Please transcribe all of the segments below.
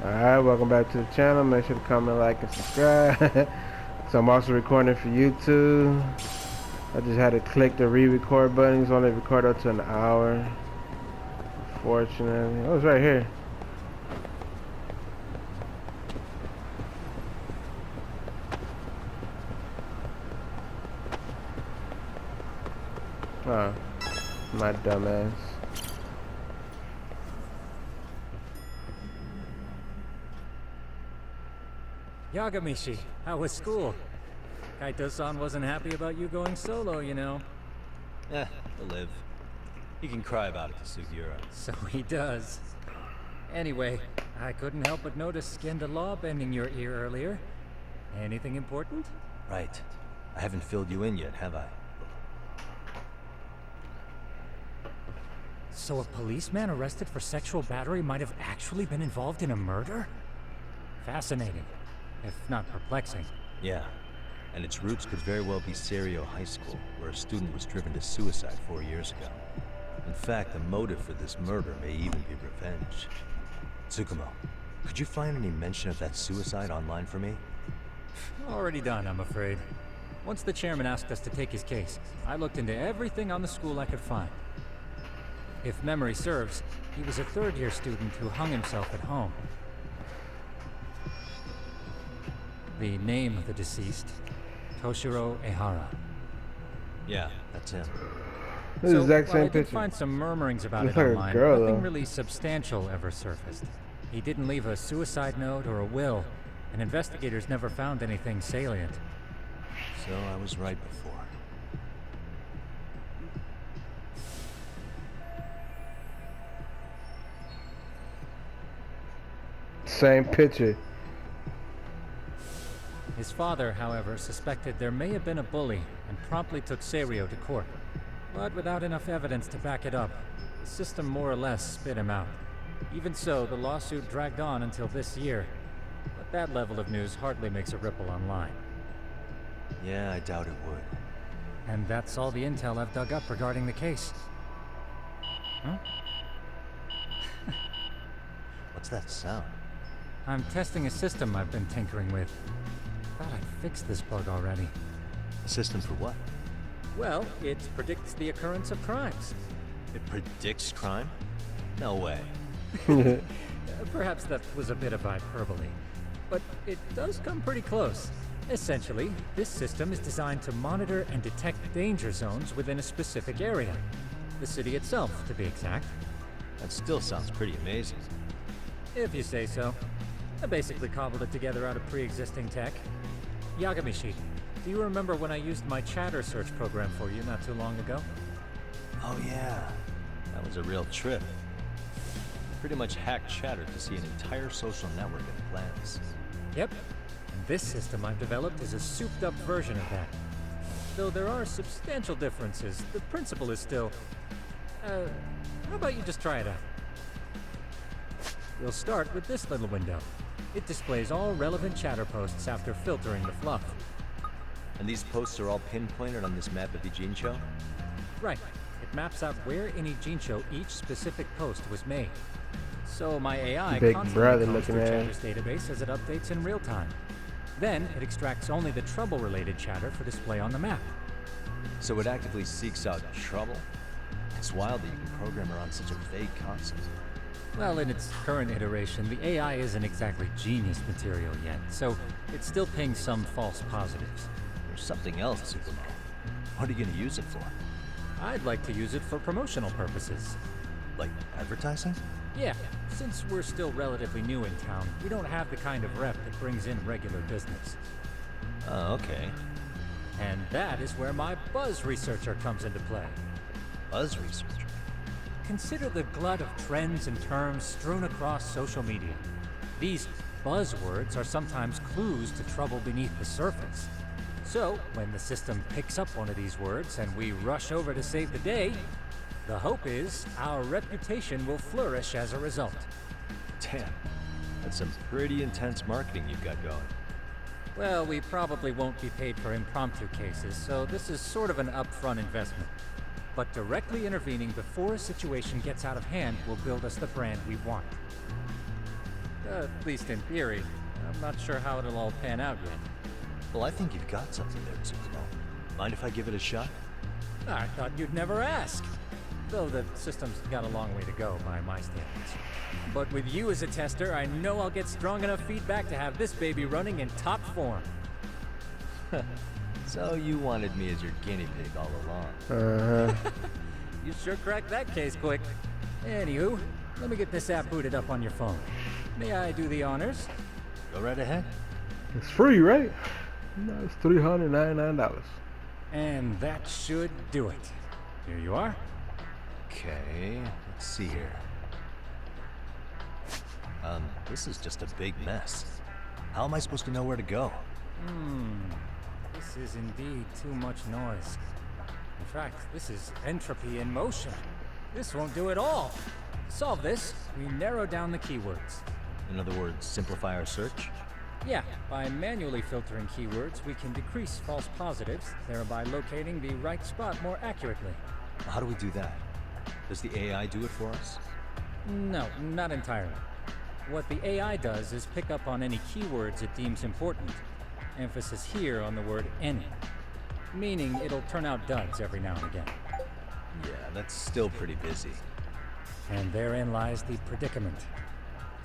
Alright, welcome back to the channel. Make sure to comment, like, and subscribe. So I'm also recording for YouTube. I just had to click the re-record button. It's only record up to an hour. Unfortunately. Oh, it's right here. Oh, my dumbass. Yagamishi, how was school? Kaito-san wasn't happy about you going solo, you know. He'll live. He can cry about it to Sugiura. So he does. Anyway, I couldn't help but notice Skenda Law bending your ear earlier. Anything important? Right. I haven't filled you in yet, have I? So a policeman arrested for sexual battery might have actually been involved in a murder? Fascinating, if not perplexing. Yeah. And its roots could very well be Serio High School, where a student was driven to suicide 4 years ago. In fact, the motive for this murder may even be revenge. Tsukumo, could you find any mention of that suicide online for me? Already done, I'm afraid. Once the chairman asked us to take his case, I looked into everything on the school I could find. If memory serves, he was a third-year student who hung himself at home. The name of the deceased, Toshiro Ehara. Yeah, that's him. This is the exact while I same did picture. find some murmurings about Looks it like a online, girl, nothing though. really substantial ever surfaced. He didn't leave a suicide note or a will, and investigators never found anything salient. So I was right before. Same picture. His father, however, suspected there may have been a bully and promptly took Serio to court. But without enough evidence to back it up, the system more or less spit him out. Even so, the lawsuit dragged on until this year. But that level of news hardly makes a ripple online. Yeah, I doubt it would. And that's all the intel I've dug up regarding the case. Huh? What's that sound? I'm testing a system I've been tinkering with. Thought I'd fixed this bug already. A system for what? Well, it predicts the occurrence of crimes. It predicts crime? No way. Perhaps that was a bit of hyperbole, but it does come pretty close. Essentially, this system is designed to monitor and detect danger zones within a specific area. The city itself, to be exact. That still sounds pretty amazing. If you say so. I basically cobbled it together out of pre-existing tech. Yagamishi, do you remember when I used my chatter search program for you not too long ago? Oh yeah, that was a real trip. Pretty much hacked Chatter to see an entire social network at a glance. Yep. And this system I've developed is a souped-up version of that. Though there are substantial differences, the principle is still... how about you just try it out? We'll start with this little window. It displays all relevant chatter posts after filtering the fluff. And these posts are all pinpointed on this map of Ijincho? Right. It maps out where in Ijincho each specific post was made. So my AI Big constantly brother combs looking through at Chatter's database as it updates in real time. Then it extracts only the trouble-related chatter for display on the map. So it actively seeks out trouble? It's wild that you can program around such a vague concept. Well, in its current iteration, the AI isn't exactly genius material yet, so it's still pings some false positives. There's something else, Tsukumo. What are you gonna use it for? I'd like to use it for promotional purposes. Like advertising? Yeah, since we're still relatively new in town, we don't have the kind of rep that brings in regular business. Oh, okay. And that is where my buzz researcher comes into play. Buzz researcher. Consider the glut of trends and terms strewn across social media. These buzzwords are sometimes clues to trouble beneath the surface. So, when the system picks up one of these words and we rush over to save the day, the hope is our reputation will flourish as a result. Damn. That's some pretty intense marketing you've got going. Well, we probably won't be paid for impromptu cases, so this is sort of an upfront investment. But directly intervening before a situation gets out of hand will build us the brand we want. At least in theory. I'm not sure how it'll all pan out yet. Well, I think you've got something there, Tsukumo. Mind if I give it a shot? I thought you'd never ask. Though the system's got a long way to go by my standards. But with you as a tester, I know I'll get strong enough feedback to have this baby running in top form. So you wanted me as your guinea pig all along. Uh-huh. You sure cracked that case quick. Anywho, let me get this app booted up on your phone. May I do the honors? Go right ahead. It's free, right? No, it's $399. And that should do it. Here you are. Okay, let's see here. This is just a big mess. How am I supposed to know where to go? This is indeed too much noise. In fact, this is entropy in motion. This won't do it all. To solve this, we narrow down the keywords. In other words, simplify our search? Yeah, by manually filtering keywords, we can decrease false positives, thereby locating the right spot more accurately. How do we do that? Does the AI do it for us? No, not entirely. What the AI does is pick up on any keywords it deems important. Emphasis here on the word any. Meaning it'll turn out duds every now and again. Yeah, that's still pretty busy. And therein lies the predicament.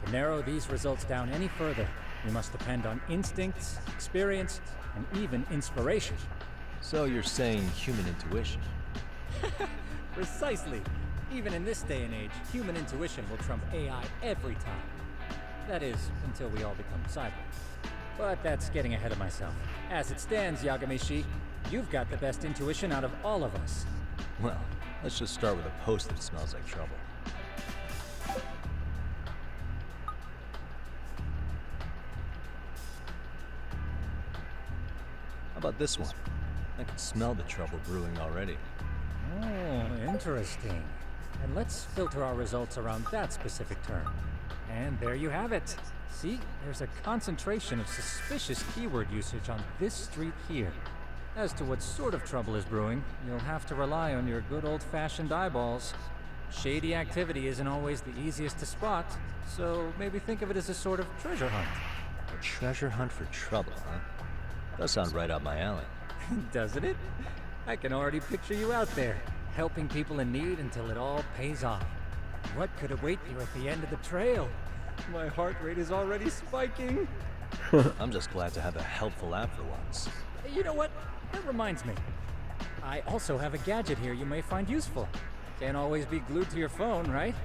To narrow these results down any further, we must depend on instincts, experience, and even inspiration. So you're saying human intuition? Precisely. Even in this day and age, human intuition will trump AI every time. That is, until we all become cyborgs. But that's getting ahead of myself. As it stands, Yagami-shi, you've got the best intuition out of all of us. Well, let's just start with a post that smells like trouble. How about this one? I can smell the trouble brewing already. Oh, interesting. And let's filter our results around that specific term. And there you have it. See, there's a concentration of suspicious keyword usage on this street here. As to what sort of trouble is brewing, you'll have to rely on your good old-fashioned eyeballs. Shady activity isn't always the easiest to spot, so maybe think of it as a sort of treasure hunt. A treasure hunt for trouble, huh? Does sound right up my alley. Doesn't it? I can already picture you out there, helping people in need until it all pays off. What could await you at the end of the trail? My heart rate is already spiking. I'm just glad to have a helpful app for once. You know what? That reminds me. I also have a gadget here you may find useful. Can't always be glued to your phone, right?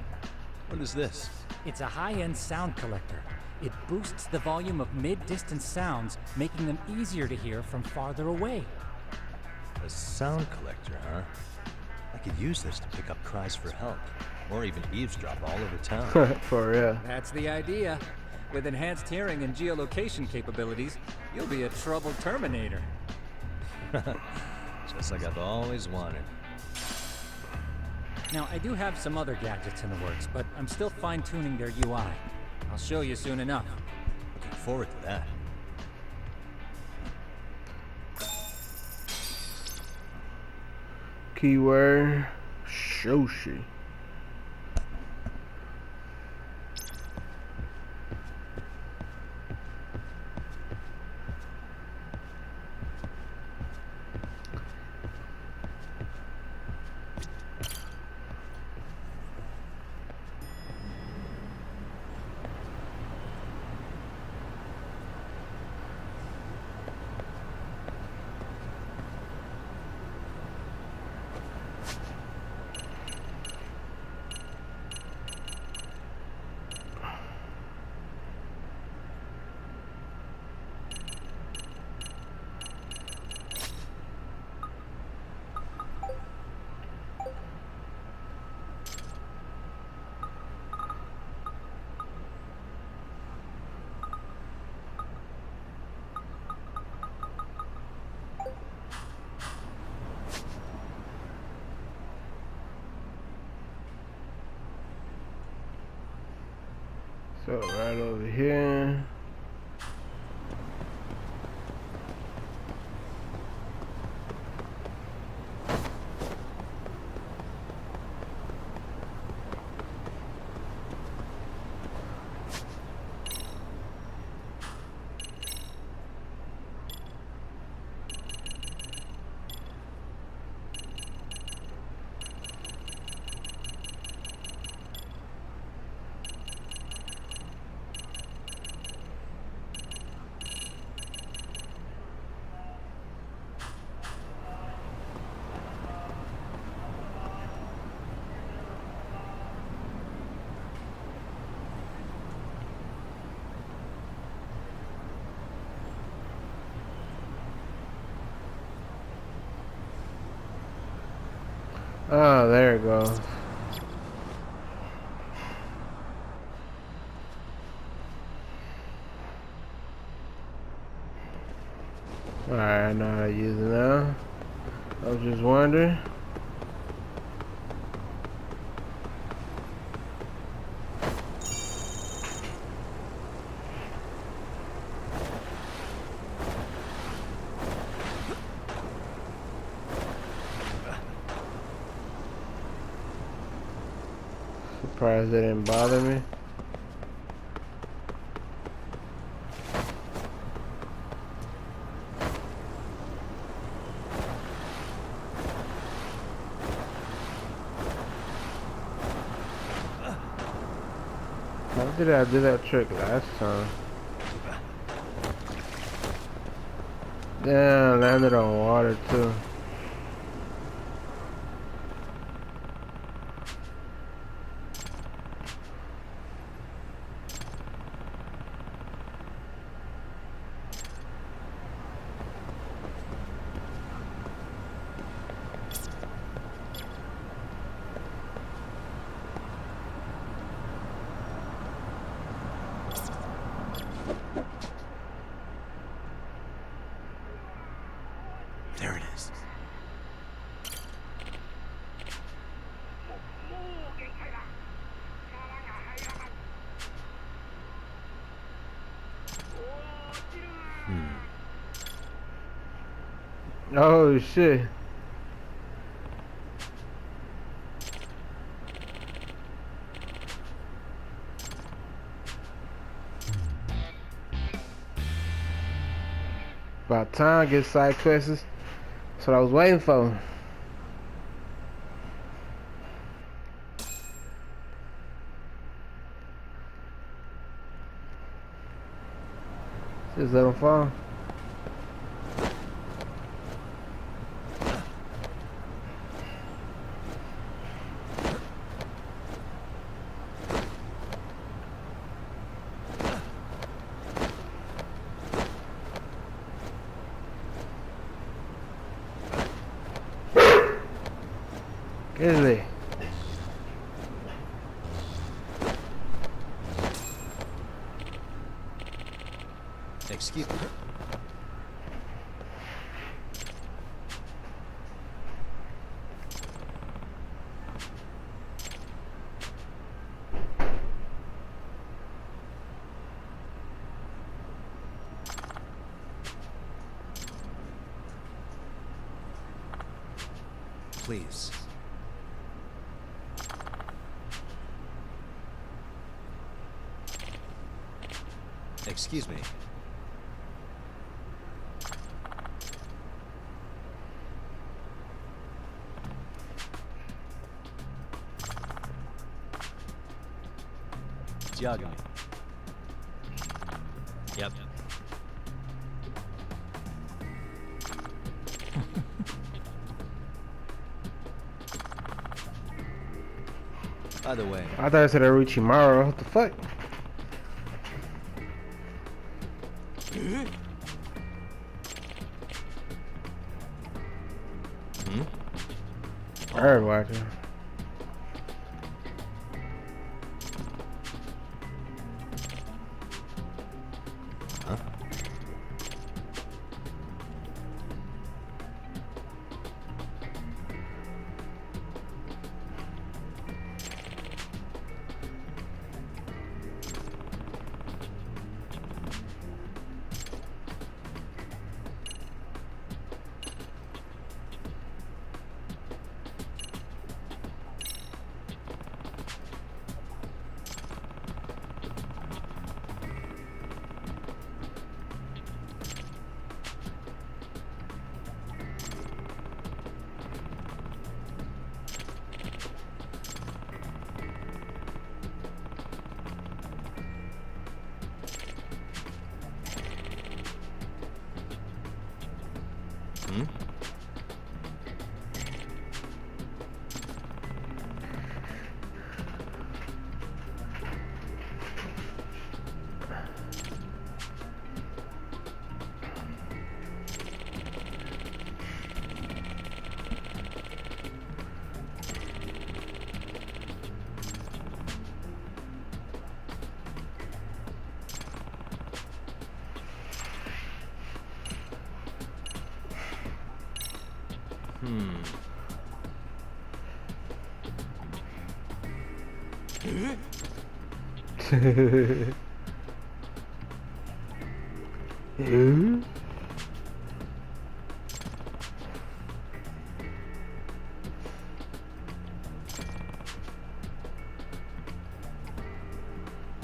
What is this? It's a high-end sound collector. It boosts the volume of mid-distance sounds, making them easier to hear from farther away. A sound collector, huh? I could use this to pick up cries for help, or even eavesdrop all over town. For real. That's the idea. With enhanced hearing and geolocation capabilities, you'll be a troubled Terminator. Just like I've always wanted. Now, I do have some other gadgets in the works, but I'm still fine-tuning their UI. I'll show you soon enough. Looking forward to that. Keyword Shoshi. So right over here. Oh, there it goes. Alright, I know how to use it now. I was just wondering. Surprised they didn't bother me. How did I do that trick last time? Damn, landed on water too. There it is. Oh shit. About time, get side quests. That's what I was waiting for. Just let him fall. Grizzly. Excuse me. Please. Excuse me. Diogamy. Yep. By the way, I thought it said Orochimaru. What the fuck? Bird watching. huh?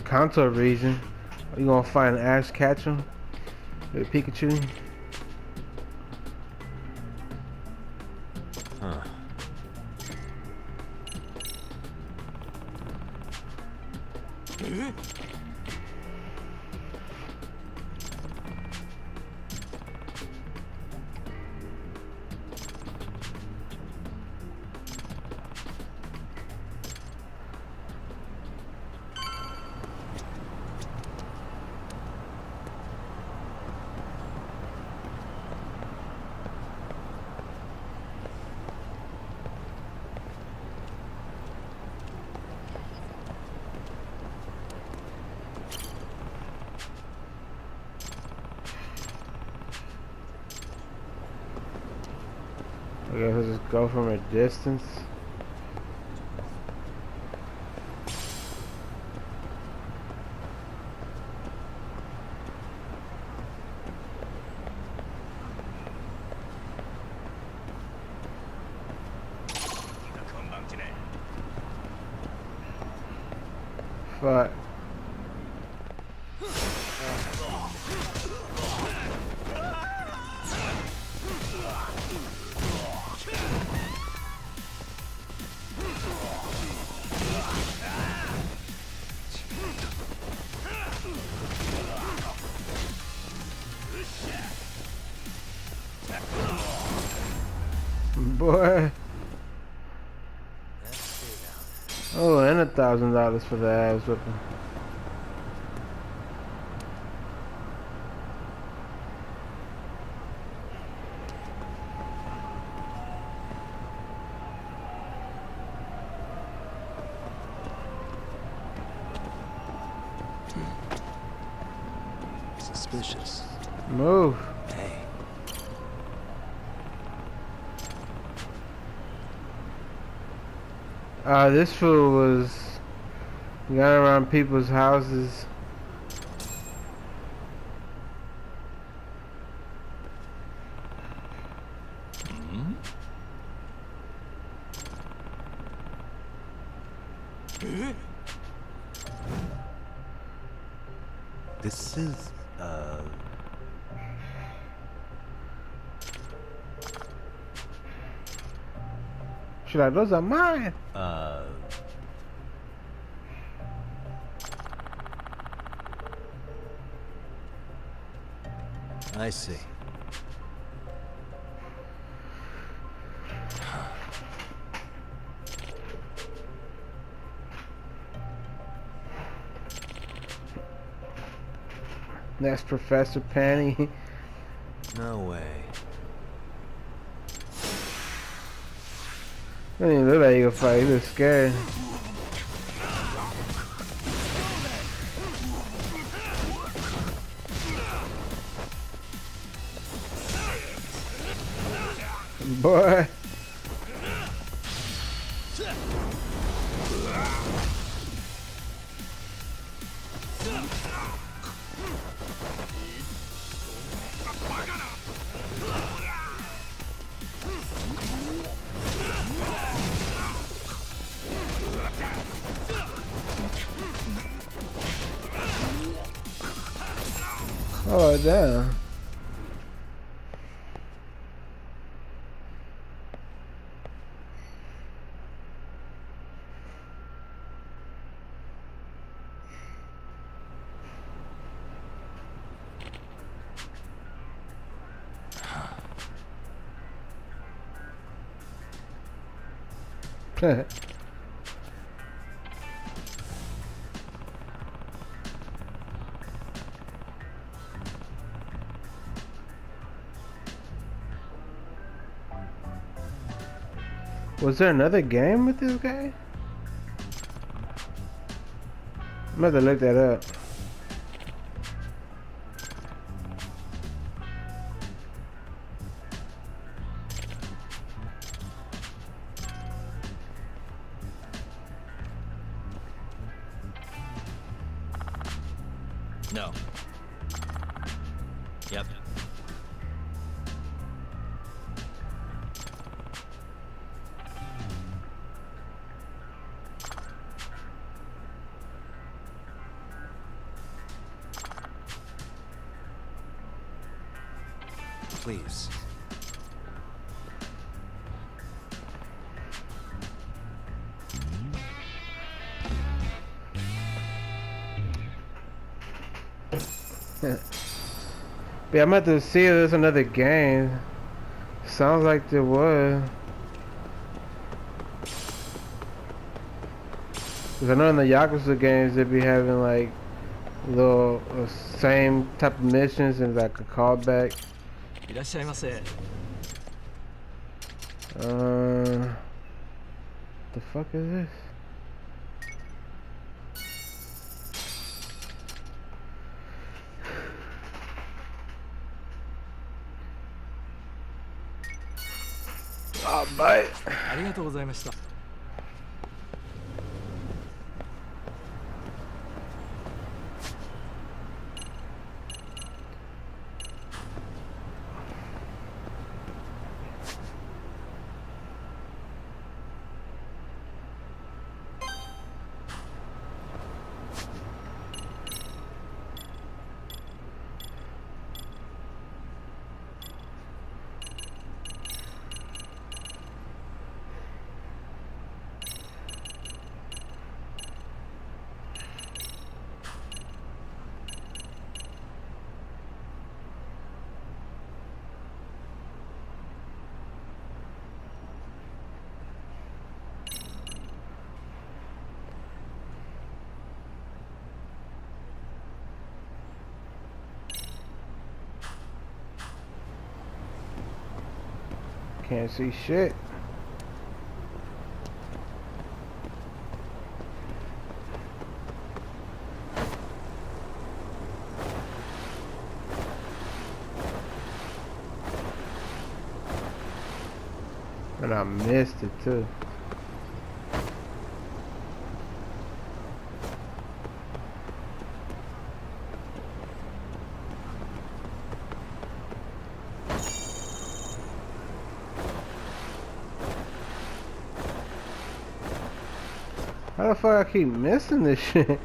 Kanto region. You gonna find Ash Ketchum with Pikachu? Huh. I guess I'll just go from a distance. Fuck. Boy. Oh, and $1,000 for the ass whipping. Suspicious. Move. Hey. This fool was going around people's houses. This is, She's like, those are mine. I see. That's Professor Penny. No way. I didn't even look like you could fight. He was scared. Boy. Oh, damn. Was there another game with this guy? I'm about to look that up. No. Yep. Please. Yeah, I'm about to see if there's another game. Sounds like there was. Cause I know in the Yakuza games they be having like little same type of missions and like a callback. いらっしゃいませ。 The fuck is this? Oh, bite. ありがとうございました。 Can't see shit. And I missed it too. How the fuck I keep missing this shit?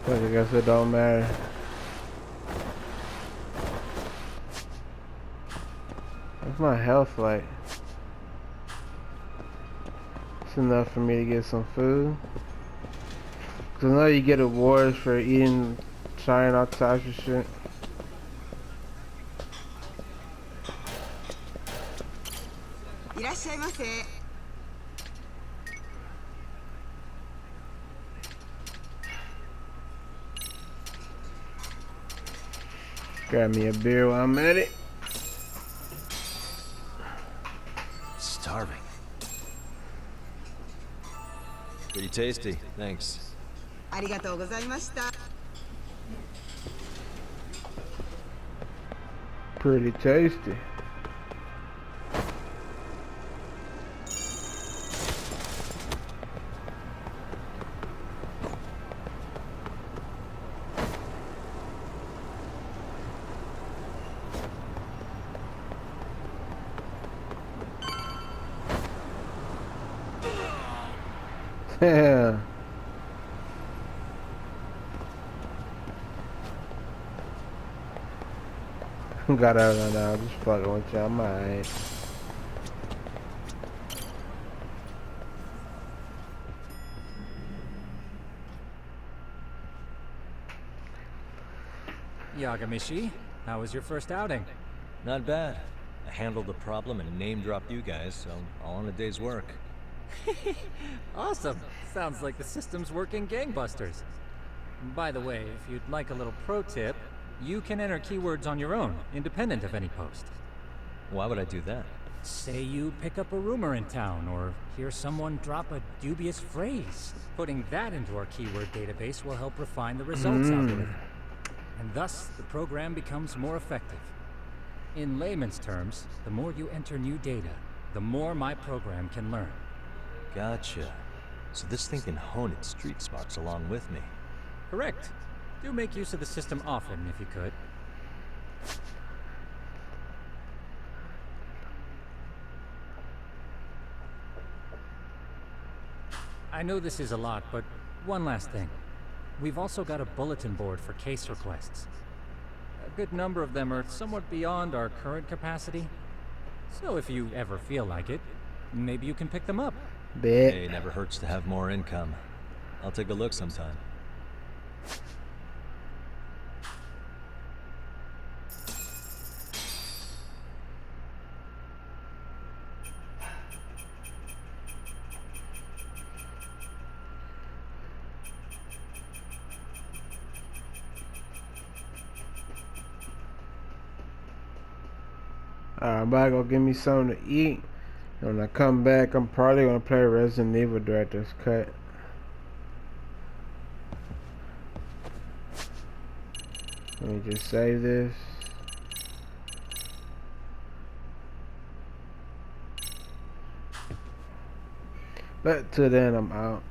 But I guess it don't matter. What's my health like? It's enough for me to get some food. Cause I know you get awards for eating, trying all types of shit. Grab me a beer while I'm at it. Starving. Pretty tasty, thanks. ありがとうございました。 Pretty tasty. Yeah. Got out of now, just fucking with y'all, alright. Yagamishi, how was your first outing? Not bad. I handled the problem and name-dropped you guys, so all in a day's work. Awesome! Sounds like the system's working gangbusters. By the way, if you'd like a little pro tip, you can enter keywords on your own, independent of any post. Why would I do that? Say you pick up a rumor in town, or hear someone drop a dubious phrase. Putting that into our keyword database will help refine the results algorithm. And thus, the program becomes more effective. In layman's terms, the more you enter new data, the more my program can learn. Gotcha. So this thing can hone its street smarts along with me. Correct. Do make use of the system often if you could. I know this is a lot, but one last thing. We've also got a bulletin board for case requests. A good number of them are somewhat beyond our current capacity. So if you ever feel like it, maybe you can pick them up. Bet. Hey, never hurts to have more income. I'll take a look sometime. I'm about to go get me something to eat. And when I come back, I'm probably gonna play Resident Evil Director's Cut. Let me just save this. But till then, I'm out.